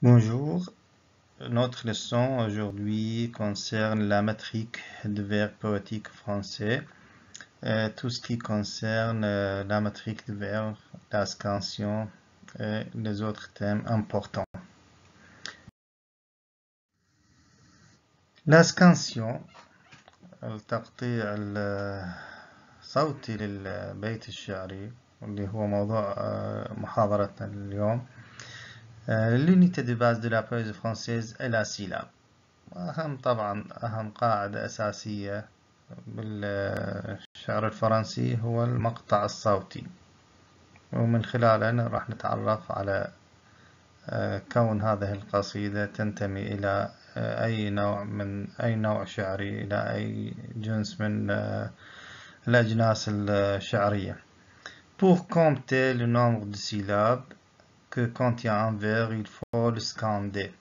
Bonjour, notre leçon aujourd'hui concerne la métrique de vers poétiques français, tout ce qui concerne la métrique de vers, la scansion et les autres thèmes importants. La scansion التقطيع الصوتي للبيت الشعري اللي هو موضوع محاضرتنا اليوم. L'unité de base de la poésie française est la syllabe. أهم قاعدة أساسية بالشعر الفرنسي هو المقطع الصوتي، ومن خلاله راح نتعرف على كون هذه القصيدة تنتمي إلى أي نوع شعري، إلى أي جنس من الأجناس الشعرية. Pour compter le nombre de syllabes que contient un vers, il faut le scander.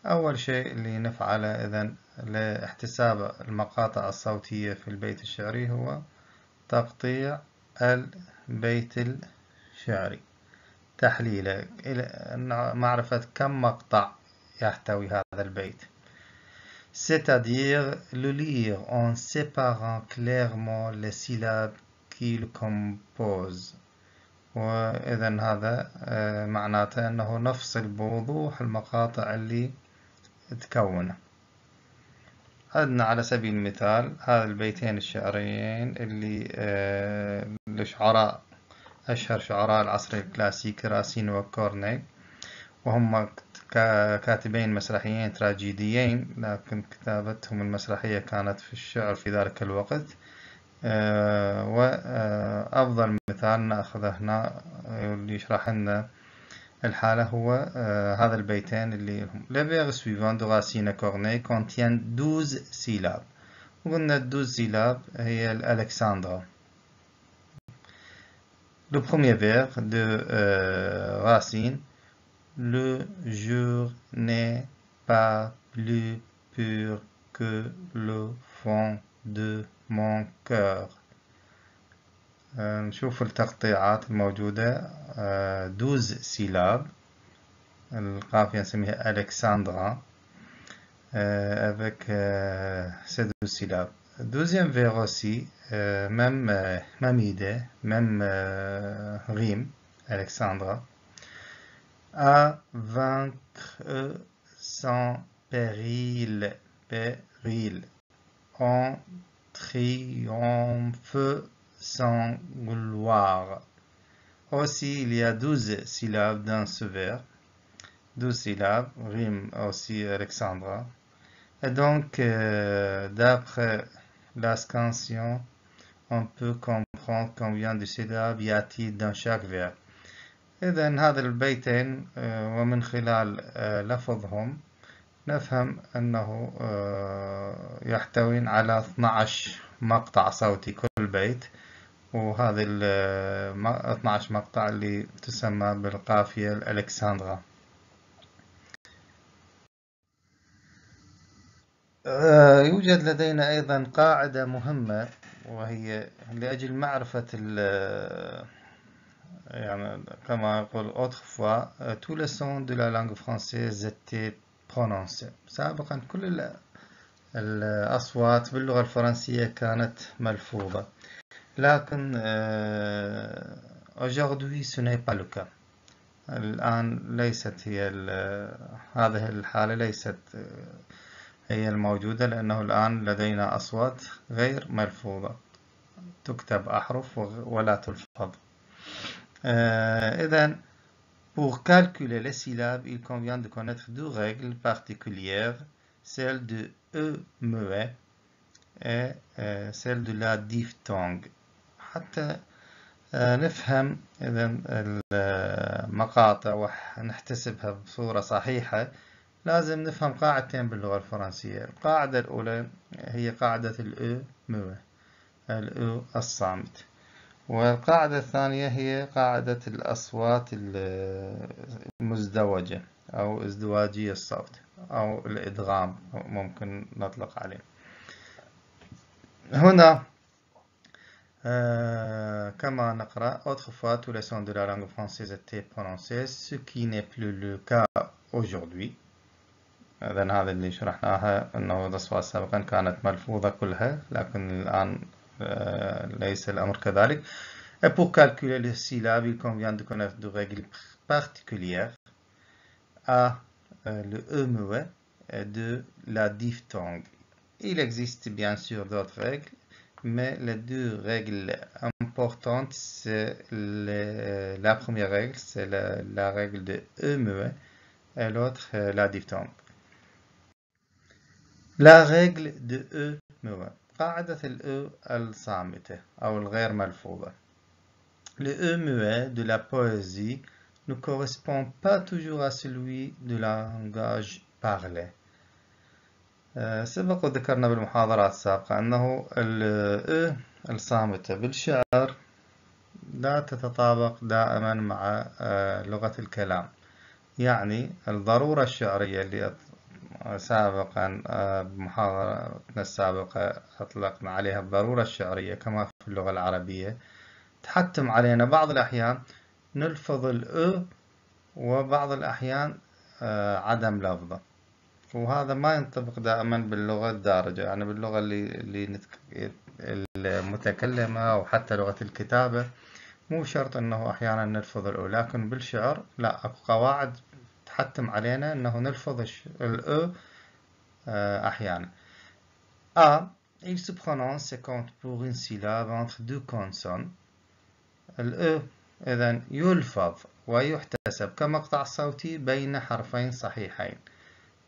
أول شيء اللي نفعله إذن لاحتساب المقاطع الصوتية في البيت الشعري هو تقطيع البيت الشعري، تحليله إلى معرفة كم مقطع يحتوي هذا البيت. C'est-à-dire le lire en séparant clairement les syllabes qui le composent. وإذن هذا معناته أنه نفصل بوضوح المقاطع اللي تكونه. عندنا على سبيل المثال هذا البيتين الشعريين اللي لشعراء أشهر شعراء العصر الكلاسيكي راسين وكورني، وهم كاتبين مسرحيين تراجيديين، لكن كتابتهم المسرحية كانت في الشعر في ذلك الوقت. وأفضل مثال نأخذه هنا اللي يشرح لنا الحالة هو هذا البيتين اللي هم Le vers suivant de Racine et Corneille contient 12 syllabes. وقلنا 12 syllabes هي الألكسندرا. Le premier vers de Racine, le jour n'est pas plus pur que le fond de mon cœur. نشوف التقطيعات الموجودة. 12 syllabes. القافية نسميها ألكسندرا avec ces 12 syllabes. Deuxième vers aussi, même idée, même rime, Alexandra. À vaincre sans péril, on triomphe sans gloire. Aussi, il y a 12 syllabes dans ce vers. 12 syllabes, rime aussi Alexandra. Et donc, d'après la scansion, on peut comprendre combien de syllabes y a-t-il dans chaque vers. إذن هذا البيتين ومن خلال لفظهم نفهم أنه يحتوي على 12 مقطع صوتي كل بيت، وهذه 12 مقطع اللي تسمى بالقافية الألكسندرا. يوجد لدينا أيضا قاعدة مهمة، وهي لأجل معرفة يعني كما يقول autrefois tous les sons de la langue française étaient prononcés. سابقا كل الأصوات باللغة الفرنسية كانت ملفوظة، لكن aujourd'hui ce n'est pas le cas. الآن ليست هي هذه الحالة ليست هي الموجودة، لأنه الآن لدينا أصوات غير ملفوظة، تكتب أحرف ولا تلفظ. إذن pour calculer les syllabes, il convient de connaître deux règles particulières, celle de E muet et celle de la diphtongue. حتى نفهم إذن المقاطع ونحتسبها بصورة صحيحة لازم نفهم قاعدتين باللغة الفرنسية. القاعدة الأولى هي قاعدة الأو موه، الأو الصامت، والقاعدة الثانية هي قاعدة الأصوات المزدوجة أو ازدواجية الصوت أو الإدغام ممكن نطلق عليه. هنا كما نقرأ autrefois tous les sons de la langue française étaient prononcés, ce qui n'est plus le cas aujourd'hui. إذن هذا اللي شرحناها أنه الأصوات سابقا كانت ملفوظة كلها، لكن الآن ليس الأمر كذلك. Et pour calculer les syllabes, il convient de connaître deux règles particulières. A, le E muet, et de la diphtongue. Il existe bien sûr d'autres règles, mais les deux règles importantes, c'est la première règle, c'est la règle de E muet, et l'autre, la diphtongue. La règle de E muet. قاعدة الأ الصامتة أو الغير ملفوظة. Le E muet de la poésie ne correspond pas toujours à celui du langage parlé. سبق وذكرنا بالمحاضرات السابقة أنه ال الصامتة بالشعر لا تتطابق دائما مع لغة الكلام. يعني الضرورة الشعرية اللي سابقا بمحاضرتنا السابقة أطلقنا عليها الضرورة الشعرية كما في اللغة العربية، تحتم علينا بعض الأحيان نلفظ الأ وبعض الأحيان عدم لفظه، وهذا ما ينطبق دائما باللغة الدارجة، يعني باللغة المتكلمة أو حتى لغة الكتابة مو شرط أنه أحيانا نلفظ الأ، لكن بالشعر لا، أكو قواعد تحتم علينا أنه نلفظ الأ أحيانا. A, il se prononce et compte pour une syllabe entre deux consonnes. الأ إذن يلفظ ويحتسب كمقطع صوتي بين حرفين صحيحين.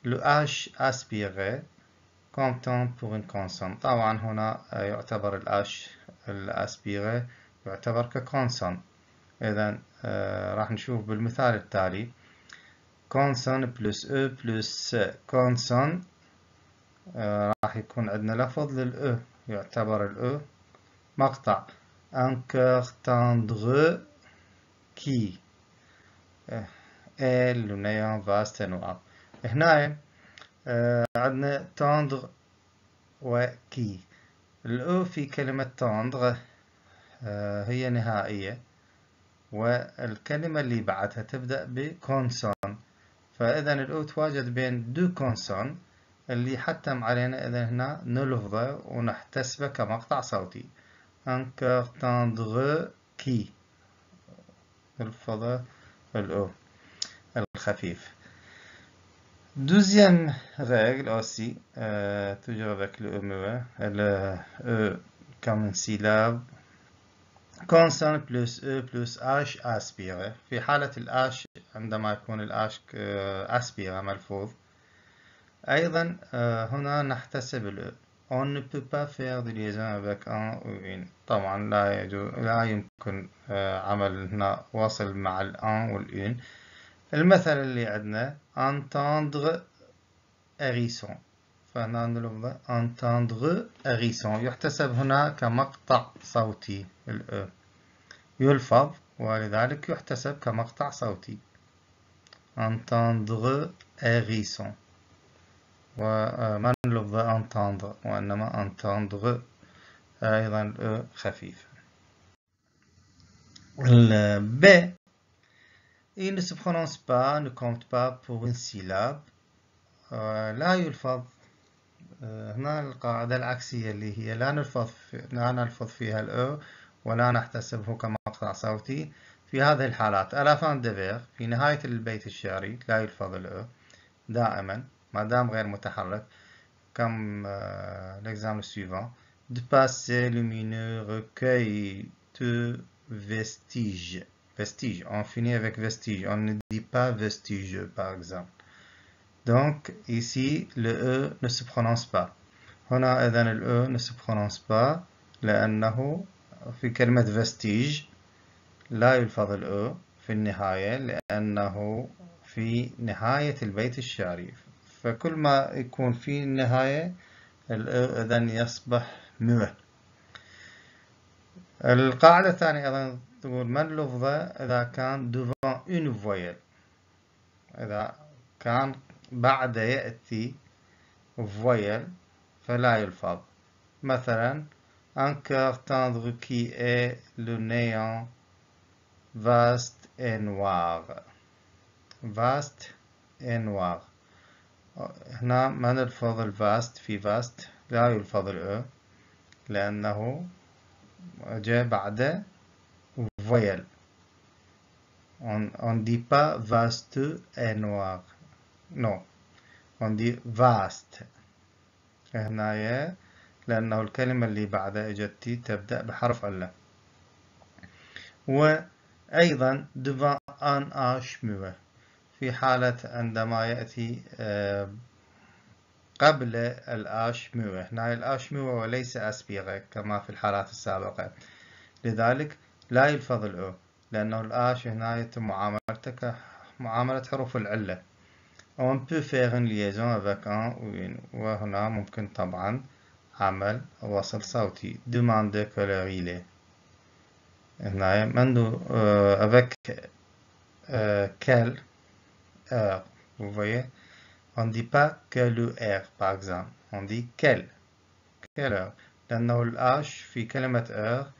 Le H aspiré comptant pour une consonne. طبعا هنا يعتبر ال H الأسبيري يعتبر ككونسون. إذن راح نشوف بالمثال التالي consonne plus E plus consonne، راح يكون عندنا لفظ للأ، يعتبر الأ مقطع un cœur tendre qui est le néant vaste et noir. هنا عندنا tendre وكي. الأو في كلمة tendre هي نهائية، والكلمة اللي بعدها تبدأ بكونسون، فإذا الأو تواجد بين دو كونسون اللي حتم علينا إذا هنا نلفظه ونحتسبه كمقطع صوتي. un cœur tendre qui نلفظه الأو الخفيف. Deuxième règle aussi, toujours avec le E comme une syllabe. consonne plus E plus H aspiré. في حالة الآش عندما يكون الآش aspiré ملفوظ. أيضا هنا نحتسب الأ. On ne peut pas faire de liaison avec un ou une. طبعا لا يمكن عمل هنا وصل مع الان والune. المثل اللي عندنا entendre hérisson، فهنا نلفظ entendre hérisson، يحتسب هنا كمقطع صوتي الأ، يلفظ ولذلك يحتسب كمقطع صوتي entendre hérisson، وما نلفظ entendre وإنما entendre، أيضا الأ خفيف. Le B, il ne se prononce pas, ne compte pas pour une syllabe. لا يلفظ. هنا القاعدة العكسية اللي هي لا نلفظ فيها الأ ولا نحتسبه كمقطع صوتي. في هذه الحالات à la fin de vers، في نهاية البيت الشعري لا يلفظ الأ دائما ما دام غير متحرك. comme l'exemple suivant: de passé lumineux recueille de vestiges. Vestige, on finit avec vestige, on ne dit pas vestigieux par exemple. Donc ici le E ne se prononce pas. هنا إذن ال E ne se prononce pas لأنه في كلمة vestige لا يلفظ ال E في النهاية لأنه في نهاية البيت الشعري، فكل ما يكون في النهاية ال E إذن يصبح muet. القاعدة الثانية أيضا تقول من لفظه إذا كان devant une voyelle، إذا كان بعد يأتي voyelle فلا يلفظ. مثلا un cœur tendre qui est le néant vaste et noir. vaste et noir. هنا ما نلفظ الفاست في فاست لا يلفظ الأو لأنه جاء بعد voyelle. On dit pas vaste et noir. Non. On dit vaste. هنا لأنه الكلمة اللي بعدها إجتي تبدأ بحرف ألا. وأيضا devant un H muet في حالة عندما يأتي قبل الآش ميوة. هنا الآش ميوة وليس أسبيغة كما في الحالات السابقة، لذلك لا يلفظ الأو لأنه الآش هنا يتم معاملته كمعاملة حروف العلة. On peut faire une liaison avec un ou une. وهنا ممكن طبعا عمل وصل صوتي. Demander quelle heure il est. هنا منذ avec quelle heure. Vous voyez, on ne dit pas quelle heure par exemple, on dit quelle heure لأنه الآش في كلمة heure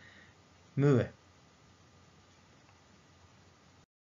muet